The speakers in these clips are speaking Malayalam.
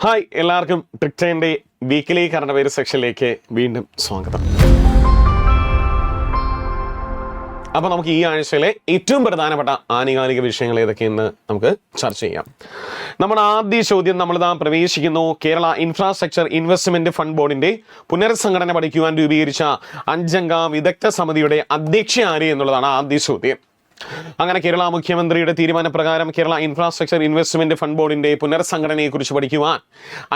ഹായ്, എല്ലാവർക്കും ട്രിക്ടേൻ്റെ വീക്കിലി കറണ്ട് അഫയർ സെക്ഷനിലേക്ക് വീണ്ടും സ്വാഗതം. അപ്പോൾ നമുക്ക് ഈ ആഴ്ചയിലെ ഏറ്റവും പ്രധാനപ്പെട്ട ആനുകാലിക വിഷയങ്ങൾ ഏതൊക്കെയെന്ന് നമുക്ക് ചർച്ച ചെയ്യാം. നമ്മുടെ ആദ്യ ചോദ്യം നമ്മളിതാ പ്രവേശിക്കുന്നു. കേരള ഇൻഫ്രാസ്ട്രക്ചർ ഇൻവെസ്റ്റ്മെന്റ് ഫണ്ട് ബോർഡിന്റെ പുനർസംഘടന പഠിക്കുവാൻ രൂപീകരിച്ച 5 അംഗ വിദഗ്ധ സമിതിയുടെ അധ്യക്ഷ ആര് എന്നുള്ളതാണ് ആദ്യ ചോദ്യം. അങ്ങനെ കേരള മുഖ്യമന്ത്രിയുടെ തീരുമാനപ്രകാരം കേരള ഇൻഫ്രാസ്ട്രക്ചർ ഇൻവെസ്റ്റ്മെന്റ് ഫണ്ട് ബോർഡിന്റെ പുനർസംഘടനയെക്കുറിച്ച് പഠിക്കുവാൻ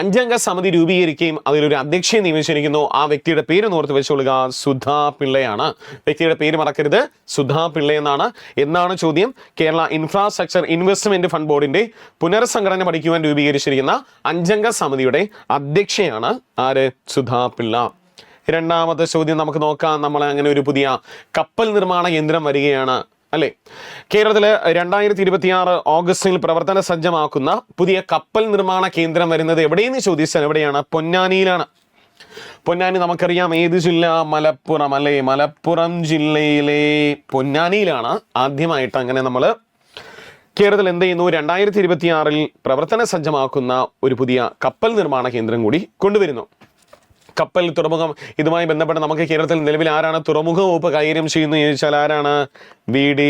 5 അംഗ സമിതി രൂപീകരിക്കുകയും അതിലൊരു അധ്യക്ഷയെ നിയമിച്ചിരിക്കുന്നു. ആ വ്യക്തിയുടെ പേര് ഓർത്ത് വെച്ചുകൊള്ളുക, സുധാ പിള്ളയാണ്. വ്യക്തിയുടെ പേര് മറക്കരുത്, സുധാ പിള്ള എന്നാണ്. എന്നാണ് ചോദ്യം. കേരള ഇൻഫ്രാസ്ട്രക്ചർ ഇൻവെസ്റ്റ്മെന്റ് ഫണ്ട് ബോർഡിന്റെ പുനർസംഘടന പഠിക്കുവാൻ രൂപീകരിച്ചിരിക്കുന്ന 5 അംഗ സമിതിയുടെ അധ്യക്ഷയാണ് ആര്? സുധാ പിള്ള. രണ്ടാമത്തെ ചോദ്യം നമുക്ക് നോക്കാം. നമ്മൾ അങ്ങനെ ഒരു പുതിയ കപ്പൽ നിർമ്മാണ കേന്ദ്രം വരികയാണ് അല്ലേ? കേരളത്തില് 2026 ഓഗസ്റ്റിൽ പ്രവർത്തന സജ്ജമാക്കുന്ന പുതിയ കപ്പൽ നിർമ്മാണ കേന്ദ്രം വരുന്നത് എവിടെയെന്ന് ചോദിച്ചാൽ എവിടെയാണ്? പൊന്നാനിയിലാണ്. പൊന്നാനി നമുക്കറിയാം ഏത് ജില്ല? മലപ്പുറം അല്ലേ? മലപ്പുറം ജില്ലയിലെ പൊന്നാനിയിലാണ് ആദ്യമായിട്ട് അങ്ങനെ നമ്മൾ കേരളത്തിൽ എന്ത് ചെയ്യുന്നു? 2026 പ്രവർത്തന സജ്ജമാക്കുന്ന ഒരു പുതിയ കപ്പൽ നിർമ്മാണ കേന്ദ്രം കൂടി കൊണ്ടുവരുന്നു. കപ്പൽ തുറമുഖം ഇതുമായി ബന്ധപ്പെട്ട് നമുക്ക് കേരളത്തിൽ നിലവിൽ ആരാണ് തുറമുഖ വകുപ്പ് കൈകാര്യം ചെയ്യുന്നത് ചോദിച്ചാൽ ആരാണ്? VD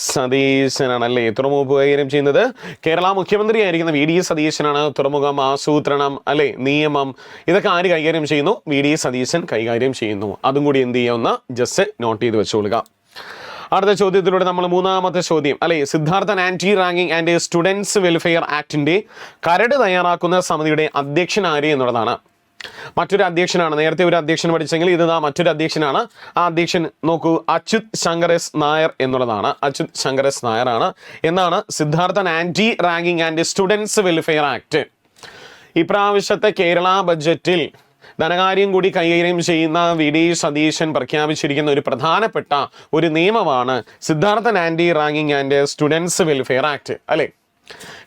സതീശനാണ് അല്ലേ തുറമുഖ വകുപ്പ് കൈകാര്യം ചെയ്യുന്നത്? കേരള മുഖ്യമന്ത്രി ആയിരിക്കുന്ന VD സതീശനാണ് തുറമുഖം, ആസൂത്രണം അല്ലെ, നിയമം ഇതൊക്കെ ആര് കൈകാര്യം ചെയ്യുന്നു? VD സതീശൻ കൈകാര്യം ചെയ്യുന്നു. അതും കൂടി എന്ത് ചെയ്യാവുന്ന ജസ്റ്റ് നോട്ട് ചെയ്ത് വെച്ചുകൊള്ളുക. അടുത്ത ചോദ്യത്തിലൂടെ നമ്മൾ മൂന്നാമത്തെ ചോദ്യം അല്ലെ, സിദ്ധാർത്ഥൻ ആന്റി റാങ്കിങ് ആൻഡ് സ്റ്റുഡൻസ് വെൽഫെയർ ആക്ടിന്റെ കരട് തയ്യാറാക്കുന്ന സമിതിയുടെ അധ്യക്ഷൻ ആര് എന്നുള്ളതാണ്. മറ്റൊരു അധ്യക്ഷനാണ്. നേരത്തെ ഒരു അധ്യക്ഷൻ പഠിച്ചെങ്കിൽ ഇത് മറ്റൊരു അധ്യക്ഷനാണ്. ആ അധ്യക്ഷൻ നോക്കൂ, അച്യുത് ശങ്കർ എസ് നായർ എന്നുള്ളതാണ്. അച്യുത് ശങ്കർ എസ് നായർ ആണ്. എന്നാണ് സിദ്ധാർത്ഥൻ ആന്റി റാങ്കിങ് ആൻഡ് സ്റ്റുഡൻസ് വെൽഫെയർ ആക്ട്. ഇപ്രാവശ്യത്തെ കേരള ബഡ്ജറ്റിൽ ധനകാര്യം കൂടി കൈകാര്യം ചെയ്യുന്ന VD സതീശൻ പ്രഖ്യാപിച്ചിരിക്കുന്ന ഒരു പ്രധാനപ്പെട്ട ഒരു നിയമമാണ് സിദ്ധാർത്ഥൻ ആന്റി റാങ്കിങ് ആൻഡ് സ്റ്റുഡൻസ് വെൽഫെയർ ആക്ട് അല്ലെ?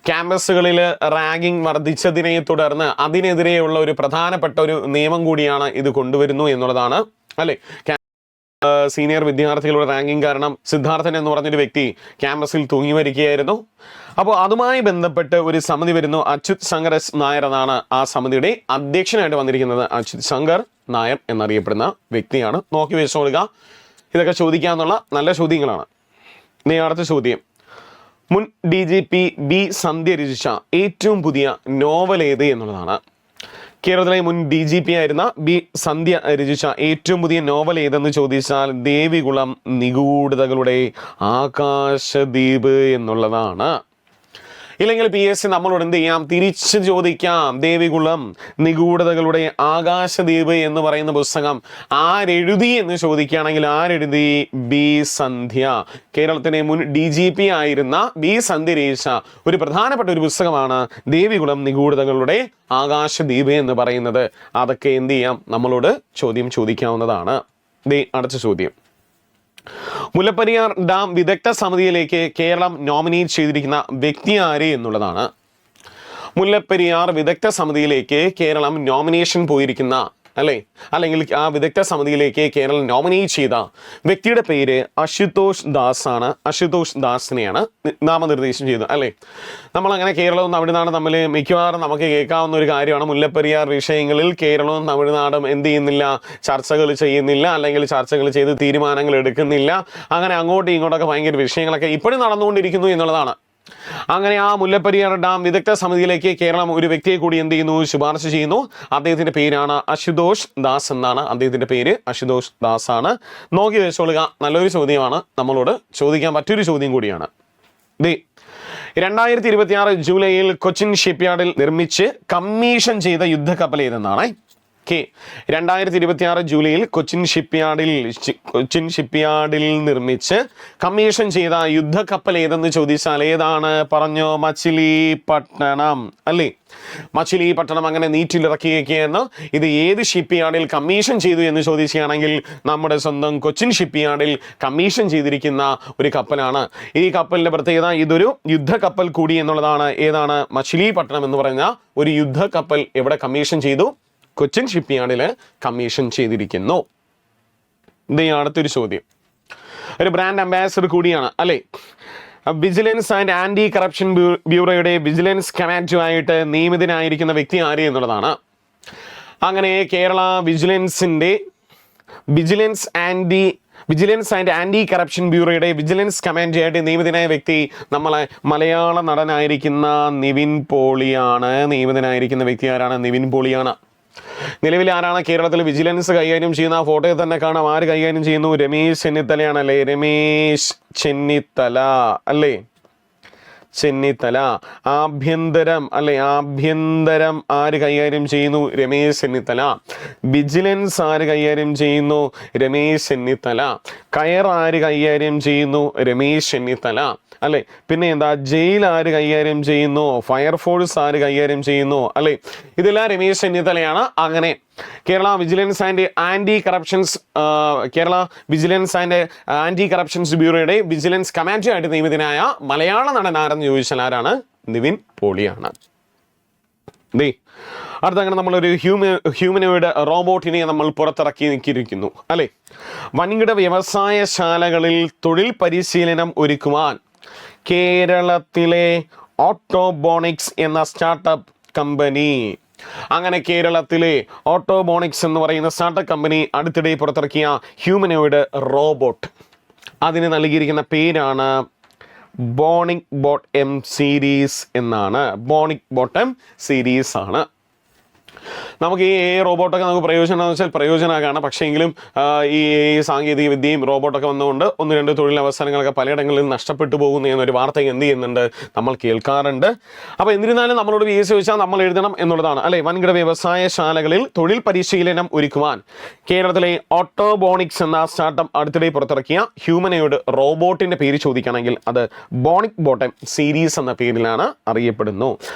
ക്യാമ്പസുകളിൽ റാങ്കിങ് വർദ്ധിച്ചതിനെ തുടർന്ന് അതിനെതിരെയുള്ള ഒരു പ്രധാനപ്പെട്ട ഒരു നിയമം കൂടിയാണ് ഇത് കൊണ്ടുവരുന്നു എന്നുള്ളതാണ് അല്ലെ? സീനിയർ വിദ്യാർത്ഥികളുടെ റാങ്കിങ് കാരണം സിദ്ധാർത്ഥൻ എന്ന് പറഞ്ഞൊരു വ്യക്തി ക്യാമ്പസിൽ തൂങ്ങി മരിക്കുകയായിരുന്നു. അപ്പോൾ അതുമായി ബന്ധപ്പെട്ട് ഒരു സമിതി വരുന്നു. അച്യുത് ശങ്കർ എസ് നായർ എന്നാണ് ആ സമിതിയുടെ അധ്യക്ഷനായിട്ട് വന്നിരിക്കുന്നത്. അച്യുത് ശങ്കർ നായർ എന്നറിയപ്പെടുന്ന വ്യക്തിയാണ്. നോക്കി വെച്ചോളുക, ഇതൊക്കെ ചോദിക്കാന്നുള്ള നല്ല ചോദ്യങ്ങളാണ്. ഇനി അടുത്ത ചോദ്യം, മുൻ DGP B സന്ധ്യ രചിച്ച ഏറ്റവും പുതിയ നോവൽ ഏത് എന്നുള്ളതാണ്. കേരളത്തിലെ മുൻ DGP ആയിരുന്ന B സന്ധ്യ രചിച്ച ഏറ്റവും പുതിയ നോവൽ ഏതെന്ന് ചോദിച്ചാൽ ദേവികുളം നിഗൂഢതകളുടെ ആകാശദ്വീപ് എന്നുള്ളതാണ്. ഇല്ലെങ്കിൽ PSC നമ്മളോട് എന്ത് ചെയ്യാം? തിരിച്ചു ചോദിക്കാം. ദേവികുളം നിഗൂഢതകളുടെ ആകാശദ്വീപ് എന്ന് പറയുന്ന പുസ്തകം ആരെഴുതി എന്ന് ചോദിക്കുകയാണെങ്കിൽ ആരെഴുതി? B സന്ധ്യ. കേരളത്തിലെ മുൻ DGP ആയിരുന്ന B സന്ധ്യ രചിച്ച ഒരു പ്രധാനപ്പെട്ട ഒരു പുസ്തകമാണ് ദേവികുളം നിഗൂഢതകളുടെ ആകാശദ്വീപ് എന്ന് പറയുന്നത്. അതൊക്കെ എന്ത് ചെയ്യാം? നമ്മളോട് ചോദ്യം ചോദിക്കാവുന്നതാണ്. അടുത്ത ചോദ്യം, മുല്ലപ്പെരിയാർ ഡാം വിദഗ്ധ സമിതിയിലേക്ക് കേരളം നോമിനേറ്റ് ചെയ്തിരിക്കുന്ന വ്യക്തി ആര് എന്നുള്ളതാണ്. മുല്ലപ്പെരിയാർ വിദഗ്ധ സമിതിയിലേക്ക് കേരളം നോമിനേഷൻ പോയിരിക്കുന്ന അല്ലെങ്കിൽ ആ വിദഗ്ധ സമിതിയിലേക്ക് കേരളം നോമിനേറ്റ് ചെയ്ത വ്യക്തിയുടെ പേര് അശുതോഷ് ദാസ് ആണ്. അശുതോഷ് ദാസിനെയാണ് നാമനിർദ്ദേശം ചെയ്തത് അല്ലേ? നമ്മളങ്ങനെ കേരളവും തമിഴ്നാടും തമ്മിൽ മിക്കവാറും നമുക്ക് കേൾക്കാവുന്ന ഒരു കാര്യമാണ്. മുല്ലപ്പെരിയാർ വിഷയങ്ങളിൽ കേരളവും തമിഴ്നാടും എന്ത് ചെയ്യുന്നില്ല? ചർച്ചകൾ ചെയ്യുന്നില്ല, അല്ലെങ്കിൽ ചർച്ചകൾ ചെയ്ത് തീരുമാനങ്ങൾ എടുക്കുന്നില്ല. അങ്ങനെ അങ്ങോട്ടും ഇങ്ങോട്ടൊക്കെ ഭയങ്കര വിഷയങ്ങളൊക്കെ ഇപ്പോഴും നടന്നുകൊണ്ടിരിക്കുന്നു എന്നുള്ളതാണ്. അങ്ങനെ ആ മുല്ലപ്പെരിയാർ ഡാം വിദഗ്ധ സമിതിയിലേക്ക് കേരളം ഒരു വ്യക്തിയെ കൂടി എന്ത് ചെയ്യുന്നു? ശുപാർശ ചെയ്യുന്നു. അദ്ദേഹത്തിന്റെ പേരാണ് അശുതോഷ് ദാസ് എന്നാണ്. അദ്ദേഹത്തിന്റെ പേര് അശുതോഷ് ദാസ് ആണ്. നോക്കി വെച്ചോളുക, നല്ലൊരു ചോദ്യമാണ്. നമ്മളോട് ചോദിക്കാൻ പറ്റൊരു ചോദ്യം കൂടിയാണ്. 2026 ജൂലൈയിൽ കൊച്ചിൻ ഷിപ്പ്യാർഡിൽ നിർമ്മിച്ച് കമ്മീഷൻ ചെയ്ത യുദ്ധക്കപ്പൽ ഏതെന്നാണ്. 2026 ജൂലൈയിൽ കൊച്ചിൻ ഷിപ്പ്യാർഡിൽ നിർമ്മിച്ച് കമ്മീഷൻ ചെയ്ത യുദ്ധക്കപ്പൽ ഏതെന്ന് ചോദിച്ചാൽ ഏതാണ്? പറഞ്ഞോ? മച്ചിലിപട്ടണം അല്ലേ? മച്ചിലിപട്ടണം അങ്ങനെ നീറ്റിലിറക്കിയേക്കെന്ന്. ഇത് ഏത് ഷിപ്പ്യാർഡിൽ കമ്മീഷൻ ചെയ്തു എന്ന് ചോദിക്കുകയാണെങ്കിൽ നമ്മുടെ സ്വന്തം കൊച്ചിൻ ഷിപ്പ്യാർഡിൽ കമ്മീഷൻ ചെയ്തിരിക്കുന്ന ഒരു കപ്പലാണ്. ഈ കപ്പലിന്റെ പ്രത്യേകത ഇതൊരു യുദ്ധക്കപ്പൽ കൂടി എന്നുള്ളതാണ്. ഏതാണ്? മച്ചിലിപട്ടണം എന്ന് പറഞ്ഞ ഒരു യുദ്ധക്കപ്പൽ എവിടെ കമ്മീഷൻ ചെയ്തു? കൊച്ചിൻ ഷിപ്പ്യാർഡിൽ കമ്മീഷൻ ചെയ്തിരിക്കുന്നു. അടുത്തൊരു ചോദ്യം, ഒരു ബ്രാൻഡ് അംബാസിഡർ കൂടിയാണ് അല്ലേ? വിജിലൻസ് ആൻഡ് ആന്റി കറപ്ഷൻ ബ്യൂറോയുടെ വിജിലൻസ് കമാൻഡുമായിട്ട് നിയമിതനായിരിക്കുന്ന വ്യക്തി ആര് എന്നുള്ളതാണ്. അങ്ങനെ Kerala vigilance and anti corruption ബ്യൂറോയുടെ വിജിലൻസ് കമാൻഡായിട്ട് നിയമിതനായ വ്യക്തി നമ്മളെ മലയാള നടനായിരിക്കുന്ന നിവിൻ പോളിയാണ്. നിയമിതനായിരിക്കുന്ന വ്യക്തി ആരാണ്? നിവിൻ പോളിയാണ്. നിലവിൽ ആരാണ് കേരളത്തിൽ വിജിലൻസ് കൈകാര്യം ചെയ്യുന്ന? ആ ഫോട്ടോയിൽ തന്നെ കാണാം. ആര് കൈകാര്യം ചെയ്യുന്നു? രമേശ് ചെന്നിത്തലയാണല്ലേ. രമേശ് ചെന്നിത്തല അല്ലേ? ചെന്നിത്തല. ആഭ്യന്തരം ആര് കൈകാര്യം ചെയ്യുന്നു? രമേശ് ചെന്നിത്തല. വിജിലൻസ് ആര് കൈകാര്യം ചെയ്യുന്നു? രമേശ് ചെന്നിത്തല. കയർ ആര് കൈകാര്യം ചെയ്യുന്നു? രമേശ് ചെന്നിത്തല അല്ലെ. പിന്നെ എന്താ? ജയിൽ ആര് കൈകാര്യം ചെയ്യുന്നു? ഫയർഫോഴ്സ് ആര് കൈകാര്യം ചെയ്യുന്നു? അല്ലെ. ഇതെല്ലാം രമേശ് ചെന്നിത്തലയാണ്. അങ്ങനെ Kerala vigilance and anti corruptions ബ്യൂറോയുടെ വിജിലൻസ് കമാൻഡായിട്ട് നിയമിതനായ മലയാള നടൻ ആരെന്ന് ചോദിച്ചാൽ ആരാണ്? നിവിൻ പോളിയാണ്. അടുത്തങ്ങനെ നമ്മളൊരു ഹ്യൂമനോയിഡ് റോബോട്ടിനെ നമ്മൾ പുറത്തിറക്കിയിരിക്കുന്നു അല്ലെ. വൻകിട വ്യവസായശാലകളിൽ തൊഴിൽ പരിശീലനം ഒരുക്കുവാൻ കേരളത്തിലെ ഓട്ടോബോണിക്സ് എന്ന സ്റ്റാർട്ടപ്പ് കമ്പനി, അങ്ങനെ കേരളത്തിലെ ഓട്ടോബോണിക്സ് എന്ന് പറയുന്ന സ്റ്റാർട്ടപ്പ് കമ്പനി അടുത്തിടെ പുറത്തിറക്കിയ ഹ്യൂമനോയിഡ് റോബോട്ട്, അതിന് നൽകിയിരിക്കുന്ന പേരാണ് ബോണിക് ബോട്ടം സീരീസ് എന്നാണ്. ബോണിക് ബോട്ടം സീരീസ് ആണ്. നമുക്ക് ഈ റോബോട്ടൊക്കെ നമുക്ക് പ്രയോജനമെന്ന് വെച്ചാൽ പ്രയോജനമാണ്. പക്ഷേ എങ്കിലും ഈ സാങ്കേതിക വിദ്യയും റോബോട്ടൊക്കെ വന്നുകൊണ്ട് 1-2 തൊഴിലവസരങ്ങളൊക്കെ പലയിടങ്ങളിൽ നഷ്ടപ്പെട്ടു പോകുന്നു എന്നൊരു വാർത്ത എന്ത് ചെയ്യുന്നുണ്ട്? നമ്മൾ കേൾക്കാറുണ്ട്. അപ്പോൾ എന്നിരുന്നാലും നമ്മളോട് VS ചോദിച്ചാൽ നമ്മൾ എഴുതണം എന്നുള്ളതാണ് അല്ലെ. വൻകിട വ്യവസായശാലകളിൽ തൊഴിൽ പരിശീലനം ഒരുക്കുവാൻ കേരളത്തിലെ ഓട്ടോബോണിക്സ് എന്ന സ്റ്റാർട്ടപ്പ് അടുത്തിടെ പുറത്തിറക്കിയ ഹ്യൂമനോയിഡ് റോബോട്ടിന്റെ പേര് ചോദിക്കുകയാണെങ്കിൽ അത് ബോണിക് ബോട്ടം സീരീസ് എന്ന പേരിലാണ് അറിയപ്പെടുന്നു.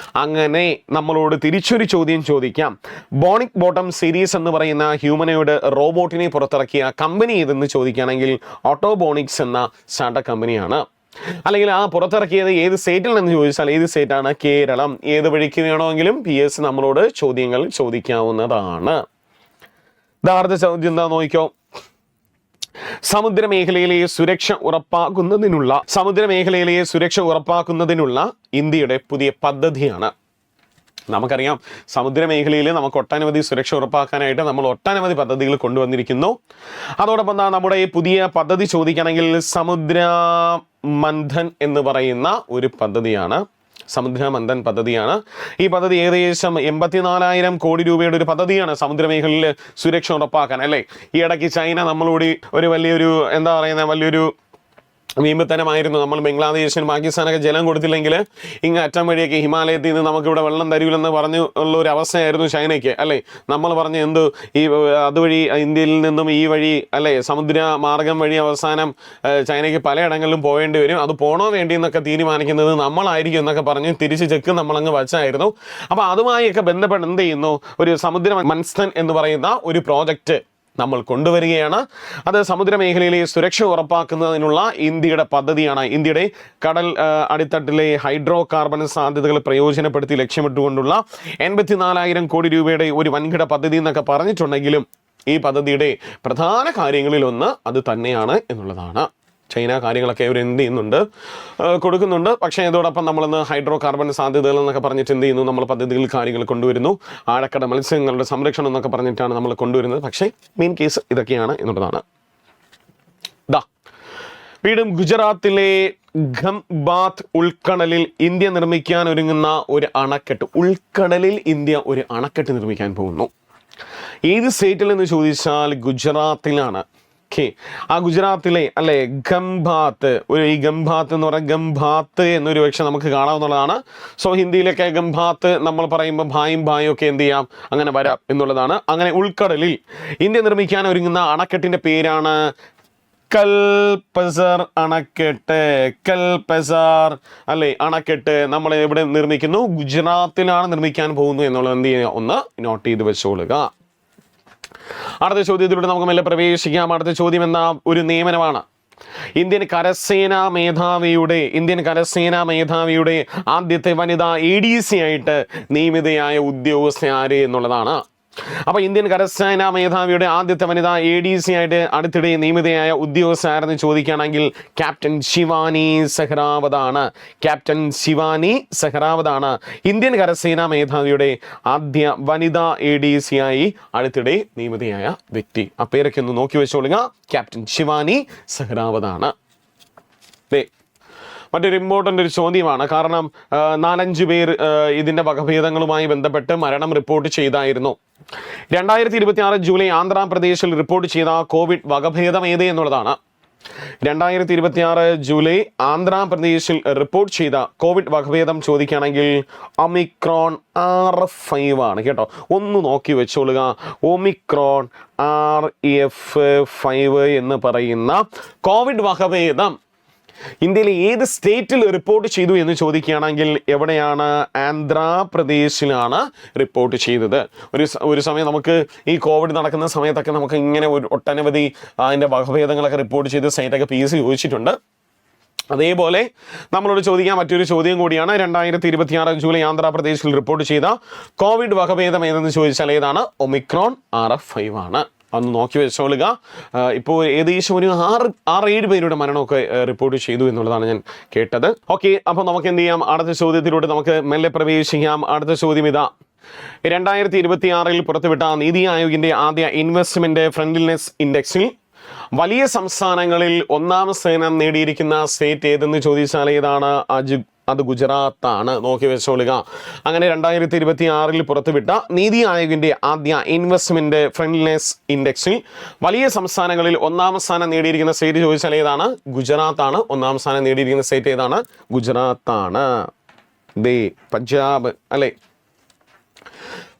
അങ്ങനെ നമ്മളോട് തിരിച്ചൊരു ചോദ്യം ചോദിക്കാം. ബോണിക് ബോട്ടം സീരീസ് എന്ന് പറയുന്ന ഹ്യൂമനോയിഡ് റോബോട്ടിനെ പുറത്തിറക്കിയ കമ്പനി ഏതെന്ന് ചോദിക്കുകയാണെങ്കിൽ ഓട്ടോബോണിക്സ് എന്ന സ്റ്റാർട്ടപ്പ് കമ്പനിയാണ്. അല്ലെങ്കിൽ ആ പുറത്തിറക്കിയത് ഏത് സ്റ്റേറ്റിൽ നിന്ന് ചോദിച്ചാൽ ഏത് സ്റ്റേറ്റാണ്? കേരളം. ഏത് വഴിക്ക് വേണമെങ്കിലും PS നമ്മളോട് ചോദ്യങ്ങൾ ചോദിക്കാവുന്നതാണ്. അടുത്ത ചോദ്യം എന്താ നോക്കിക്കോ. സമുദ്രമേഖലയിലെ സുരക്ഷ ഉറപ്പാക്കുന്നതിനുള്ള ഇന്ത്യയുടെ പുതിയ പദ്ധതിയാണ്. നമുക്കറിയാം സമുദ്രമേഖലയിൽ നമുക്ക് ഒട്ടനവധി സുരക്ഷ ഉറപ്പാക്കാനായിട്ട് നമ്മൾ ഒട്ടനവധി പദ്ധതികൾ കൊണ്ടുവന്നിരിക്കുന്നു. അതോടൊപ്പം നമ്മുടെ ഈ പുതിയ പദ്ധതി ചോദിക്കുകയാണെങ്കിൽ സമുദ്ര മന്ഥൻ എന്ന് പറയുന്ന ഒരു പദ്ധതിയാണ്. സമുദ്രമന്ഥൻ പദ്ധതിയാണ്. ഈ പദ്ധതി ഏകദേശം 84,000 കോടി രൂപയുടെ ഒരു പദ്ധതിയാണ് സമുദ്രമേഖലയിൽ സുരക്ഷ ഉറപ്പാക്കാൻ അല്ലേ. ഈ ഇടയ്ക്ക് ചൈന നമ്മളോട് ഒരു വലിയൊരു വലിയൊരു വീമ്പത്തനമായിരുന്നു. നമ്മൾ ബംഗ്ലാദേശിനും പാകിസ്ഥാനൊക്കെ ജലം കൊടുത്തില്ലെങ്കിൽ ഇങ്ങ് അറ്റം വഴിയൊക്കെ ഹിമാലയത്തിൽ നിന്ന് നമുക്കിവിടെ വെള്ളം തരൂലെന്ന് പറഞ്ഞു ഉള്ള ഒരു അവസ്ഥയായിരുന്നു ചൈനയ്ക്ക് അല്ലേ. നമ്മൾ പറഞ്ഞ് അതുവഴി ഇന്ത്യയിൽ നിന്നും ഈ വഴി അല്ലേ സമുദ്ര മാർഗം വഴി അവസാനം ചൈനയ്ക്ക് പലയിടങ്ങളിലും പോകേണ്ടി വരും. അത് പോണോ വേണ്ടി എന്നൊക്കെ തീരുമാനിക്കുന്നത് നമ്മളായിരിക്കും എന്നൊക്കെ പറഞ്ഞ് തിരിച്ച് ചെക്ക് നമ്മളങ്ങ് വച്ചായിരുന്നു. അപ്പോൾ അതുമായൊക്കെ ബന്ധപ്പെട്ട് എന്ത് ചെയ്യുന്നു? ഒരു സമുദ്ര മന്ഥൻ എന്ന് പറയുന്ന ഒരു പ്രോജക്റ്റ് നമ്മൾ കൊണ്ടുവരികയാണ്. അത് സമുദ്രമേഖലയിലെ സുരക്ഷ ഉറപ്പാക്കുന്നതിനുള്ള ഇന്ത്യയുടെ പദ്ധതിയാണ്. ഇന്ത്യയുടെ കടൽ അടിത്തട്ടിലെ ഹൈഡ്രോ കാർബൺ സാധ്യതകൾ പ്രയോജനപ്പെടുത്തി ലക്ഷ്യമിട്ടുകൊണ്ടുള്ള 84,000 കോടി രൂപയുടെ ഒരു വൻകിട പദ്ധതി എന്നൊക്കെ പറഞ്ഞിട്ടുണ്ടെങ്കിലും ഈ പദ്ധതിയുടെ പ്രധാന കാര്യങ്ങളിലൊന്ന് അത് തന്നെയാണ് എന്നുള്ളതാണ്. ചൈന കാര്യങ്ങളൊക്കെ അവർ എന്ത് ചെയ്യുന്നുണ്ട്? കൊടുക്കുന്നുണ്ട്. പക്ഷേ ഇതോടൊപ്പം നമ്മളിന്ന് ഹൈഡ്രോ കാർബൺ സാധ്യതകൾ എന്നൊക്കെ പറഞ്ഞിട്ട് എന്ത് ചെയ്യുന്നു? നമ്മൾ പദ്ധതികൾ കാര്യങ്ങൾ കൊണ്ടുവരുന്നു. ആഴക്കട മത്സ്യങ്ങളുടെ സംരക്ഷണം എന്നൊക്കെ പറഞ്ഞിട്ടാണ് നമ്മൾ കൊണ്ടുവരുന്നത്. പക്ഷേ മെയിൻ കേസ് ഇതൊക്കെയാണ് എന്നുള്ളതാണ്. വീണ്ടും ഗുജറാത്തിലെ ഖംബാത്ത് ഉൾക്കടലിൽ ഇന്ത്യ നിർമ്മിക്കാൻ ഒരുങ്ങുന്ന ഒരു അണക്കെട്ട്. ഉൾക്കടലിൽ ഇന്ത്യ ഒരു അണക്കെട്ട് നിർമ്മിക്കാൻ പോകുന്നു. ഏത് സ്റ്റേറ്റിൽ എന്ന് ചോദിച്ചാൽ ഗുജറാത്തിലാണ്. ആ ഗുജറാത്തിലെ അല്ലെ ഖംബാത്ത്. ഈ ഖംബാത്ത് എന്ന് പറയുന്നത് ഗംഭാത്ത് എന്നൊരു പക്ഷെ നമുക്ക് കാണാവുന്നതാണ്. സോ ഹിന്ദിയിലൊക്കെ ഗംഭാത്ത് നമ്മൾ പറയുമ്പോൾ ഭായും ഒക്കെ എന്ത് ചെയ്യാം, അങ്ങനെ വരാം എന്നുള്ളതാണ്. അങ്ങനെ ഉൾക്കടലിൽ ഇന്ത്യ നിർമ്മിക്കാൻ ഒരുങ്ങുന്ന അണക്കെട്ടിന്റെ പേരാണ് കൽപസർ അണക്കെട്ട്. കൽപസർ അല്ലെ അണക്കെട്ട് നമ്മൾ എവിടെ നിർമ്മിക്കുന്നു? ഗുജറാത്തിലാണ് നിർമ്മിക്കാൻ പോകുന്നു എന്നുള്ളത് എന്ത് ചെയ്യുക, ഒന്ന് നോട്ട് ചെയ്ത് വെച്ചോളുക. അടുത്ത ചോദ്യത്തിലൂടെ നമുക്ക് മെല്ലെ പ്രവേശിക്കാം. അടുത്ത ചോദ്യം എന്ന ഒരു നിയമനമാണ്. ഇന്ത്യൻ കരസേനാ മേധാവിയുടെ ആദ്യത്തെ വനിതാ ADC ആയിട്ട് നിയമിതയായ ഉദ്യോഗസ്ഥ ആര് എന്നുള്ളതാണ്. അപ്പോൾ ഇന്ത്യൻ കരസേനാ മേധാവിയുടെ ആദ്യത്തെ വനിതാ ADC ആയിട്ട് അടുത്തിടെ നിയമിതയായ ഉദ്യോഗസ്ഥ ആരെന്ന് ചോദിക്കുകയാണെങ്കിൽ ക്യാപ്റ്റൻ ശിവാനി സെഹ്റാവതാണ്. ക്യാപ്റ്റൻ ശിവാനി സെഹ്റാവതാണ് ഇന്ത്യൻ കരസേനാ മേധാവിയുടെ ആദ്യ വനിതാ ADC ആയി അടുത്തിടെ നിയമിതയായ വ്യക്തി. ആ പേരൊക്കെ ഒന്ന് നോക്കി വെച്ചോളുക. ക്യാപ്റ്റൻ ശിവാനി സെഹ്റാവതാണ്. മറ്റൊരു ഇമ്പോർട്ടൻ്റ് ഒരു ചോദ്യമാണ്. കാരണം 4-5 പേർ ഇതിൻ്റെ വകഭേദങ്ങളുമായി ബന്ധപ്പെട്ട് മരണം റിപ്പോർട്ട് ചെയ്തായിരുന്നു. 2026 ജൂലൈ ആന്ധ്രാപ്രദേശിൽ റിപ്പോർട്ട് ചെയ്ത കോവിഡ് വകഭേദം ഏത് എന്നുള്ളതാണ്. 2026 ജൂലൈ ആന്ധ്രാപ്രദേശിൽ റിപ്പോർട്ട് ചെയ്ത കോവിഡ് വകഭേദം ചോദിക്കുകയാണെങ്കിൽ ഒമിക്രോൺ R5 ആണ് കേട്ടോ. ഒന്ന് നോക്കി വെച്ചോളുക. ഒമിക്രോൺ RF5 എന്ന് പറയുന്ന കോവിഡ് വകഭേദം ഇന്ത്യയിലെ ഏത് സ്റ്റേറ്റിൽ റിപ്പോർട്ട് ചെയ്തു എന്ന് ചോദിക്കുകയാണെങ്കിൽ എവിടെയാണ്? ആന്ധ്രാപ്രദേശിലാണ് റിപ്പോർട്ട് ചെയ്തത്. ഒരു സമയം നമുക്ക് ഈ കോവിഡ് നടക്കുന്ന സമയത്തൊക്കെ നമുക്ക് ഇങ്ങനെ ഒട്ടനവധി അതിൻ്റെ വകഭേദങ്ങളൊക്കെ റിപ്പോർട്ട് ചെയ്ത് സൈറ്റൊക്കെ PSC ചോദിച്ചിട്ടുണ്ട്. അതേപോലെ നമ്മളോട് ചോദിക്കാൻ മറ്റൊരു ചോദ്യം കൂടിയാണ്. 2026 ജൂലൈ ആന്ധ്രാപ്രദേശിൽ റിപ്പോർട്ട് ചെയ്ത കോവിഡ് വകഭേദം ഏതെന്ന് ചോദിച്ചാൽ ഏതാണ്? ഒമിക്രോൺ RF5 ആണ്. അന്ന് നോക്കി വെച്ചോളുക. ഇപ്പോൾ ഏകദേശം ഒരു 6-7 പേരുടെ മരണമൊക്കെ റിപ്പോർട്ട് ചെയ്തു എന്നുള്ളതാണ് ഞാൻ കേട്ടത്. ഓക്കെ, അപ്പോൾ നമുക്ക് എന്ത് ചെയ്യാം? അടുത്ത ചോദ്യത്തിലൂടെ നമുക്ക് മെല്ലെ പ്രവേശിക്കാം. അടുത്ത ചോദ്യം ഇതാ. 2026 പുറത്തുവിട്ട നീതി ആയോഗിന്റെ ആദ്യ ഇൻവെസ്റ്റ്മെന്റ് ഫ്രണ്ട്ലിനെസ് ഇൻഡെക്സിൽ വലിയ സംസ്ഥാനങ്ങളിൽ 1ാം സ്ഥാനം നേടിയിരിക്കുന്ന സ്റ്റേറ്റ് ഏതെന്ന് ചോദിച്ചാൽ ഏതാണ്? അത് ഗുജറാത്താണ്. നോക്കി വെച്ചോളുക. അങ്ങനെ 2026 പുറത്തുവിട്ട നീതി ആയോഗിന്റെ ആദ്യ ഇൻവെസ്റ്റ്മെന്റ് ഫ്രണ്ട്ലിനെസ് ഇൻഡെക്സിൽ വലിയ സംസ്ഥാനങ്ങളിൽ 1ാം സ്ഥാനം നേടിയിരിക്കുന്ന സ്റ്റേറ്റ് ചോദിച്ചാൽ ഏതാണ്? ഗുജറാത്താണ്. 1ാം സ്ഥാനം നേടിയിരിക്കുന്ന സ്റ്റേറ്റ് ഏതാണ്? ഗുജറാത്താണ്. പഞ്ചാബ് അല്ലേ?